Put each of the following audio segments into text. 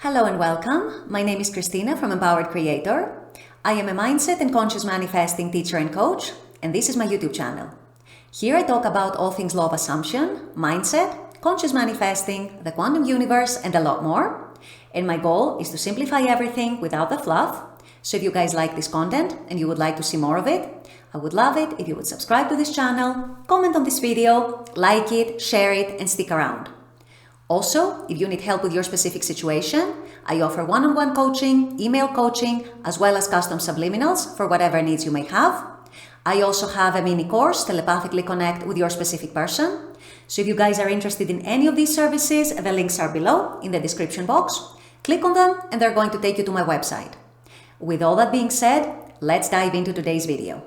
Hello and welcome. My name is Christina from Empowered Creator. I am a mindset and conscious manifesting teacher and coach, and this is my YouTube channel. Here I talk about all things law of assumption, mindset, conscious manifesting, the quantum universe, and a lot more. And my goal is to simplify everything without the fluff. So if you guys like this content and you would like to see more of it, I would love it if you would subscribe to this channel, comment on this video, like it, share it, and stick around. Also, if you need help with your specific situation, I offer one-on-one coaching, email coaching, as well as custom subliminals for whatever needs you may have. I also have a mini course, Telepathically Connect with Your Specific Person. So if you guys are interested in any of these services, the links are below in the description box. Click on them and they're going to take you to my website. With all that being said, let's dive into today's video.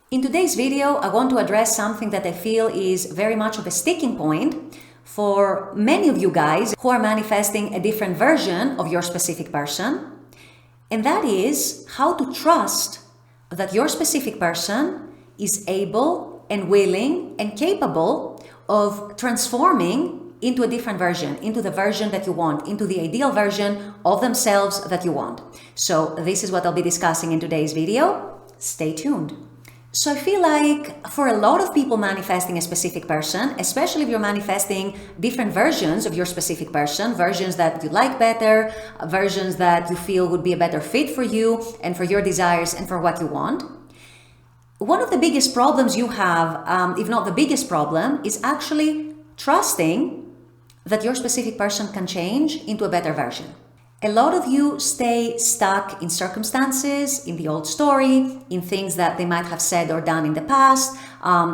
In today's video, I want to address something that I feel is very much of a sticking point for many of you guys who are manifesting a different version of your specific person, and that is how to trust that your specific person is able and willing and capable of transforming into a different version, into the version that you want, into the ideal version of themselves that you want. So this is what I'll be discussing in today's video. Stay tuned. So I feel like for a lot of people manifesting a specific person, especially if you're manifesting different versions of your specific person, versions that you like better, versions that you feel would be a better fit for you and for your desires and for what you want, one of the biggest problems you have, if not the biggest problem, is actually trusting that your specific person can change into a better version. A lot of you stay stuck in circumstances, in the old story, in things that they might have said or done in the past,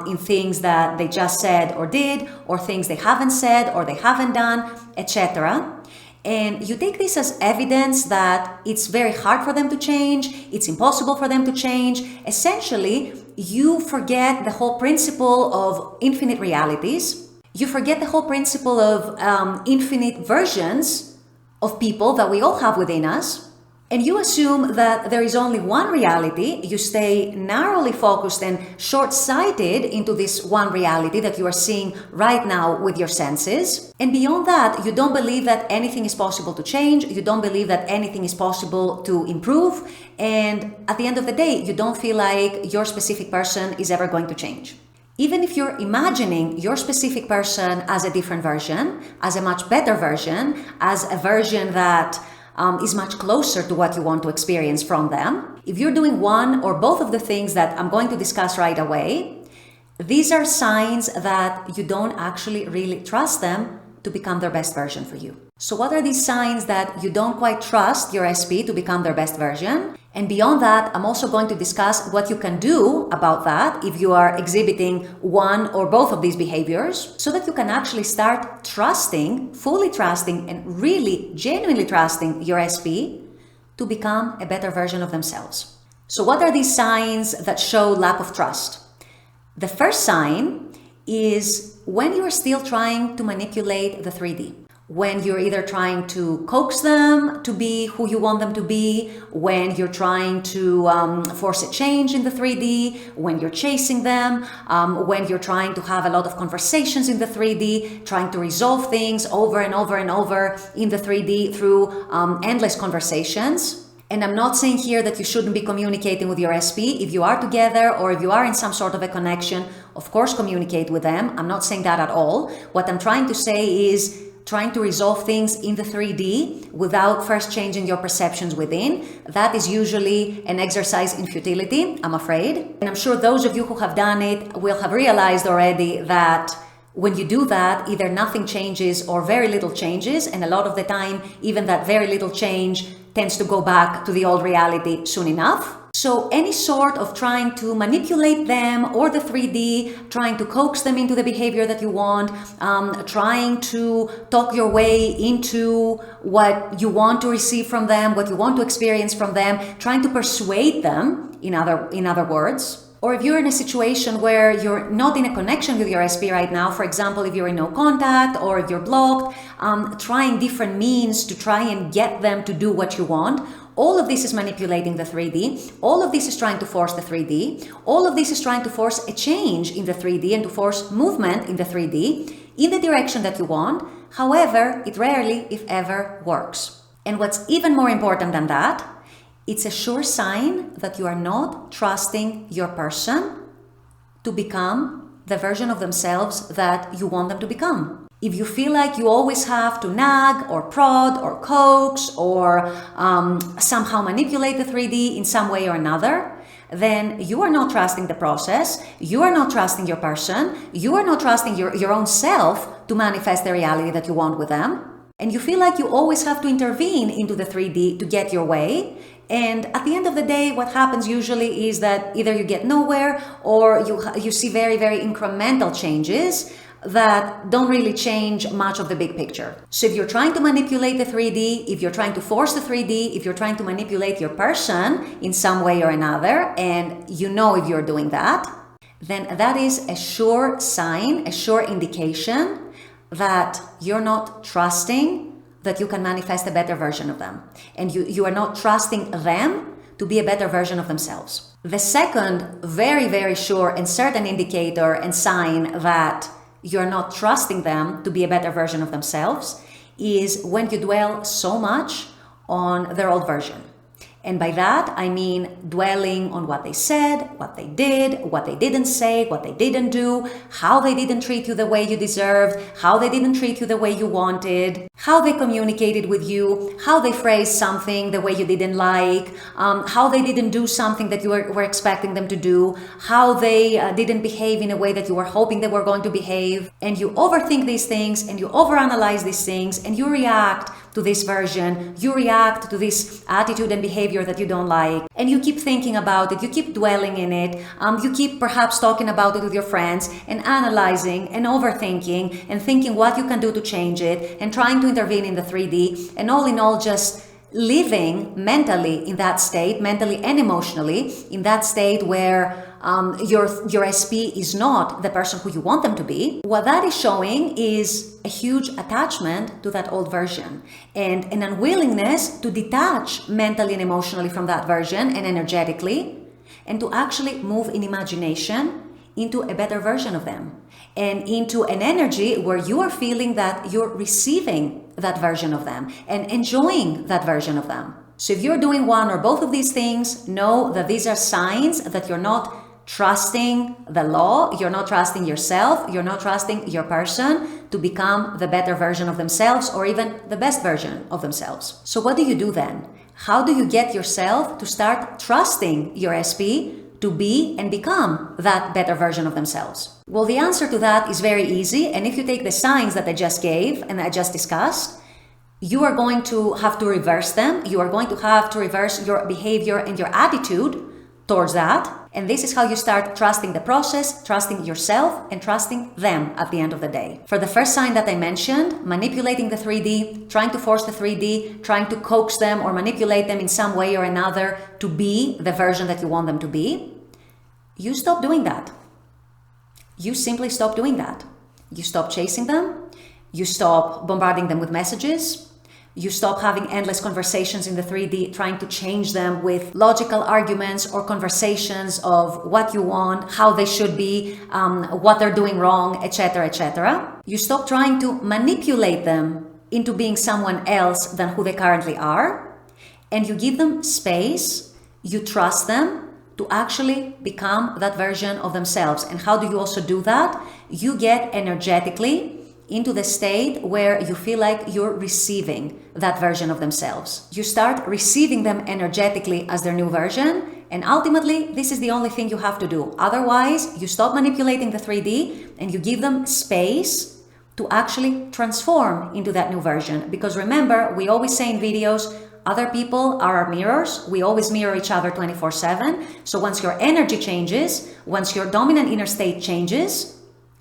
in things that they just said or did, or things they haven't said or they haven't done, etc. And you take this as evidence that it's very hard for them to change, it's impossible for them to change. Essentially, you forget the whole principle of infinite realities. You forget the whole principle of infinite versions of people that we all have within us, and you assume that there is only one reality. You stay narrowly focused and short-sighted into this one reality that you are seeing right now with your senses. And beyond that, you don't believe that anything is possible to change. You don't believe that anything is possible to improve. And at the end of the day, you don't feel like your specific person is ever going to change. Even if you're imagining your specific person as a different version, as a much better version, as a version that is much closer to what you want to experience from them, if you're doing one or both of the things that I'm going to discuss right away, these are signs that you don't actually really trust them to become their best version for you. So what are these signs that you don't quite trust your SP to become their best version? And beyond that, I'm also going to discuss what you can do about that if you are exhibiting one or both of these behaviors, so that you can actually start trusting, fully trusting, and really genuinely trusting your SP to become a better version of themselves. So what are these signs that show lack of trust? The first sign is when you're still trying to manipulate the 3D. When you're either trying to coax them to be who you want them to be, when you're trying to force a change in the 3D, when you're chasing them, when you're trying to have a lot of conversations in the 3D, trying to resolve things over and over and over in the 3D through endless conversations. And I'm not saying here that you shouldn't be communicating with your SP. If you are together or if you are in some sort of a connection, of course communicate with them. I'm not saying that at all. What I'm trying to say is trying to resolve things in the 3D without first changing your perceptions within. That is usually an exercise in futility, I'm afraid. And I'm sure those of you who have done it will have realized already that when you do that, either nothing changes or very little changes. And a lot of the time, even that very little change tends to go back to the old reality soon enough. So any sort of trying to manipulate them or the 3D, trying to coax them into the behavior that you want, trying to talk your way into what you want to receive from them, what you want to experience from them, trying to persuade them, in other words. Or if you're in a situation where you're not in a connection with your SP right now, for example, if you're in no contact or if you're blocked, trying different means to try and get them to do what you want, all of this is manipulating the 3D. All of this is trying to force the 3D. All of this is trying to force a change in the 3D and to force movement in the 3D in the direction that you want. However, it rarely, if ever, works. And what's even more important than that, it's a sure sign that you are not trusting your person to become the version of themselves that you want them to become. If you feel like you always have to nag or prod or coax or somehow manipulate the 3D in some way or another, then you are not trusting the process, you are not trusting your person, you are not trusting your own self to manifest the reality that you want with them. And you feel like you always have to intervene into the 3D to get your way. And at the end of the day, what happens usually is that either you get nowhere or you see very, very incremental changes that don't really change much of the big picture. So if you're trying to manipulate the 3D, if you're trying to force the 3D, if you're trying to manipulate your person in some way or another, and you know if you're doing that, then that is a sure sign, a sure indication that you're not trusting that you can manifest a better version of them. And you are not trusting them to be a better version of themselves. The second very, very sure and certain indicator and sign that you're not trusting them to be a better version of themselves is when you dwell so much on their old version. And by that, I mean dwelling on what they said, what they did, what they didn't say, what they didn't do, how they didn't treat you the way you deserved, how they didn't treat you the way you wanted, how they communicated with you, how they phrased something the way you didn't like, how they didn't do something that you were expecting them to do, how they didn't behave in a way that you were hoping they were going to behave. And you overthink these things and you overanalyze these things and you react to this version, you react to this attitude and behavior that you don't like, and you keep thinking about it, you keep dwelling in it, you keep perhaps talking about it with your friends and analyzing and overthinking and thinking what you can do to change it and trying to intervene in the 3D, and all in all just living mentally in that state, mentally and emotionally in that state where your SP is not the person who you want them to be. What that is showing is a huge attachment to that old version and an unwillingness to detach mentally and emotionally from that version and energetically, and to actually move in imagination into a better version of them and into an energy where you are feeling that you're receiving that version of them and enjoying that version of them. So if you're doing one or both of these things, know that these are signs that you're not trusting the law, you're not trusting yourself, you're not trusting your person to become the better version of themselves or even the best version of themselves. So what do you do then? How do you get yourself to start trusting your SP to be and become that better version of themselves? Well, the answer to that is very easy. And if you take the signs that I just gave and I just discussed, you are going to have to reverse them. You are going to have to reverse your behavior and your attitude towards that. And this is how you start trusting the process, trusting yourself, and trusting them at the end of the day. For the first sign that I mentioned, manipulating the 3D, trying to force the 3D, trying to coax them or manipulate them in some way or another to be the version that you want them to be, you stop doing that. You simply stop doing that. You stop chasing them. You stop bombarding them with messages. You stop having endless conversations in the 3D, trying to change them with logical arguments or conversations of what you want, how they should be, what they're doing wrong, etc., etc. You stop trying to manipulate them into being someone else than who they currently are, and you give them space. You trust them to actually become that version of themselves. And how do you also do that? You get energetically into the state where you feel like you're receiving that version of themselves. You start receiving them energetically as their new version, and ultimately, this is the only thing you have to do. Otherwise, you stop manipulating the 3D and you give them space to actually transform into that new version. Because remember, we always say in videos, other people are our mirrors. We always mirror each other 24/7. So once your energy changes, once your dominant inner state changes,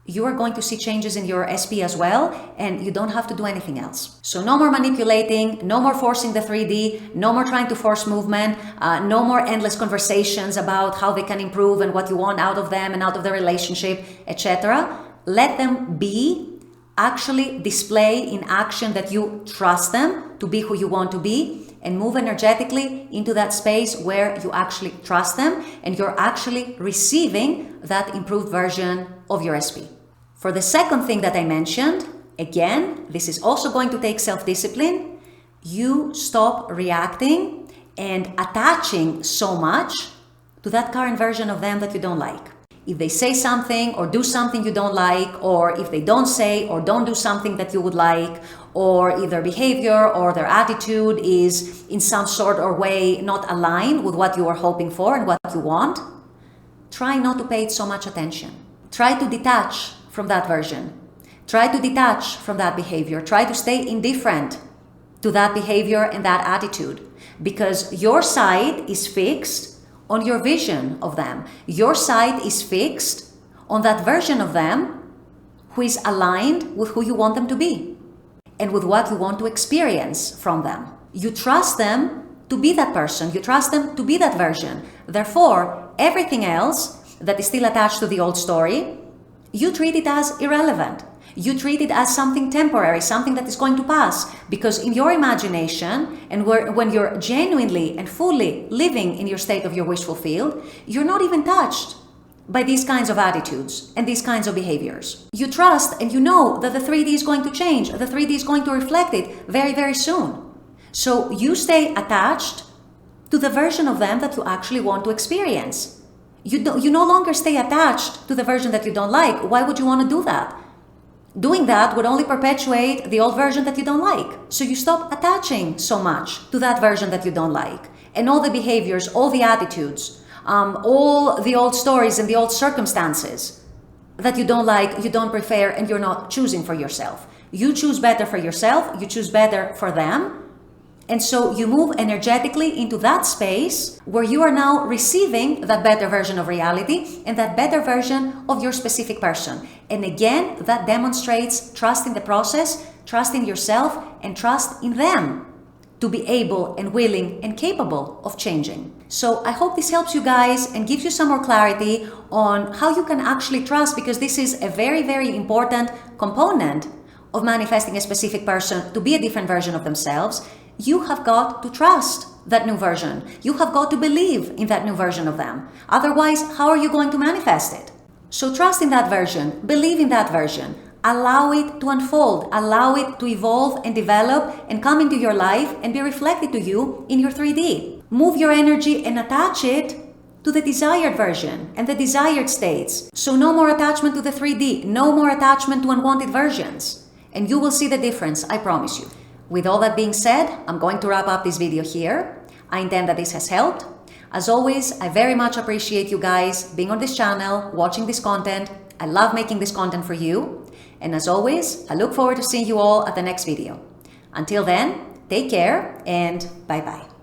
you are going to see changes in your SP as well, and you don't have to do anything else. So no more manipulating, no more forcing the 3D, no more trying to force movement, no more endless conversations about how they can improve and what you want out of them and out of the relationship, etc. Let them be, actually display in action that you trust them to be who you want to be, and move energetically into that space where you actually trust them and you're actually receiving that improved version of your SP. For the second thing that I mentioned, again, this is also going to take self-discipline. you stop reacting and attaching so much to that current version of them that you don't like. If they say something or do something you don't like, or if they don't say or don't do something that you would like, or if their behavior or their attitude is in some sort or way not aligned with what you are hoping for and what you want, try not to pay it so much attention. Try to detach from that version. Try to detach from that behavior. Try to stay indifferent to that behavior and that attitude, because your sight is fixed on your vision of them. Your sight is fixed on that version of them who is aligned with who you want them to be and with what you want to experience from them. You trust them to be that person. You trust them to be that version. Therefore, everything else that is still attached to the old story, you treat it as irrelevant. You treat it as something temporary, something that is going to pass, because in your imagination and when you're genuinely and fully living in your state of your wish fulfilled, you're not even touched by these kinds of attitudes and these kinds of behaviors. You trust and you know that the 3D is going to change. The 3D is going to reflect it very, very soon. So you stay attached to the version of them that you actually want to experience. You no longer stay attached to the version that you don't like. Why would you want to do that? Doing that would only perpetuate the old version that you don't like. So you stop attaching so much to that version that you don't like. And all the behaviors, all the attitudes, all the old stories and the old circumstances that you don't like, you don't prefer, and you're not choosing for yourself. You choose better for yourself, you choose better for them. And so you move energetically into that space where you are now receiving that better version of reality and that better version of your specific person. And again, that demonstrates trust in the process, trust in yourself, and trust in them to be able and willing and capable of changing. So I hope this helps you guys and gives you some more clarity on how you can actually trust, because this is a very, very important component of manifesting a specific person to be a different version of themselves. You have got to trust that new version. You have got to believe in that new version of them. Otherwise, how are you going to manifest it? So trust in that version, believe in that version, allow it to unfold, allow it to evolve and develop and come into your life and be reflected to you in your 3D. Move your energy and attach it to the desired version and the desired states. So no more attachment to the 3D, no more attachment to unwanted versions. And you will see the difference, I promise you. With all that being said, I'm going to wrap up this video here. I intend that this has helped. As always, I very much appreciate you guys being on this channel, watching this content. I love making this content for you. And as always, I look forward to seeing you all at the next video. Until then, take care and bye-bye.